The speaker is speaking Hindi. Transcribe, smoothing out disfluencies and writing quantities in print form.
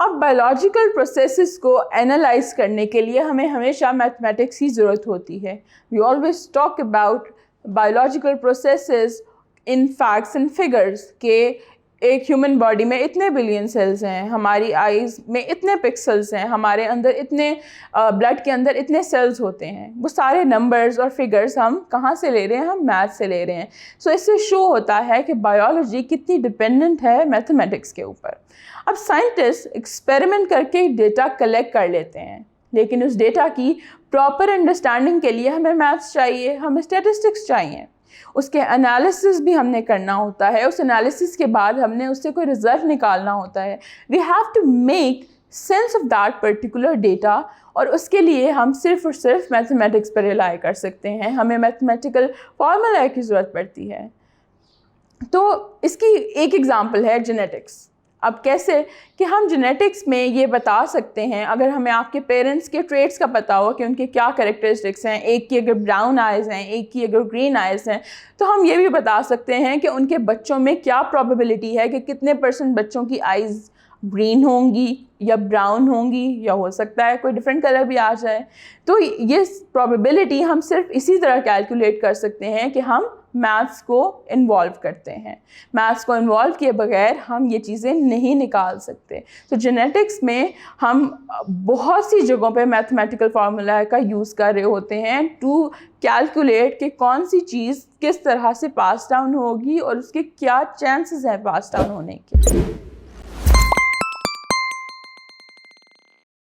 अब बायोलॉजिकल प्रोसेसेस को एनालाइज करने के लिए हमें हमेशा मैथमेटिक्स की ज़रूरत होती है। We always talk about biological processes in facts and figures के एक ह्यूमन बॉडी में इतने बिलियन सेल्स हैं, हमारी आईज़ में इतने पिक्सल्स हैं, हमारे अंदर इतने ब्लड के अंदर इतने सेल्स होते हैं। वो सारे नंबर्स और फिगर्स हम कहाँ से ले रहे हैं? हम मैथ से ले रहे हैं। सो इससे शो होता है कि बायोलॉजी कितनी डिपेंडेंट है मैथमेटिक्स के ऊपर। अब साइंटिस्ट एक्सपेरिमेंट करके डेटा कलेक्ट कर लेते हैं, लेकिन उस डेटा की प्रॉपर अंडरस्टैंडिंग के लिए हमें मैथ्स चाहिए, हमें स्टैटिस्टिक्स चाहिए। उसके एनालिसिस भी हमने करना होता है। उस एनालिसिस के बाद हमने उससे कोई रिजल्ट निकालना होता है। We have to make sense of that particular data, और उसके लिए हम सिर्फ और सिर्फ मैथमेटिक्स पर रिलाई कर सकते हैं। हमें मैथमेटिकल फार्मूला की ज़रूरत पड़ती है। तो इसकी एक एग्जांपल है जेनेटिक्स। अब कैसे कि हम जेनेटिक्स में ये बता सकते हैं, अगर हमें आपके पेरेंट्स के ट्रेट्स का पता हो कि उनके क्या कैरेक्टरिस्टिक्स हैं, एक की अगर ब्राउन आइज़ हैं, एक की अगर ग्रीन आइज़ हैं, तो हम ये भी बता सकते हैं कि उनके बच्चों में क्या प्रोबेबिलिटी है कि कितने % बच्चों की आइज़ ग्रीन होंगी या ब्राउन होंगी, या हो सकता है कोई डिफरेंट कलर भी आ जाए। तो ये प्रोबेबिलिटी हम सिर्फ इसी तरह कैलकुलेट कर सकते हैं कि हम मैथ्स को इन्वॉल्व करते हैं। मैथ्स को इन्वॉल्व किए बगैर हम ये चीज़ें नहीं निकाल सकते। तो जेनेटिक्स में हम बहुत सी जगहों पे मैथमेटिकल फार्मूला का यूज़ कर रहे होते हैं टू कैलकुलेट कि कौन सी चीज़ किस तरह से पास डाउन होगी और उसके क्या चांसेस हैं पास डाउन होने के।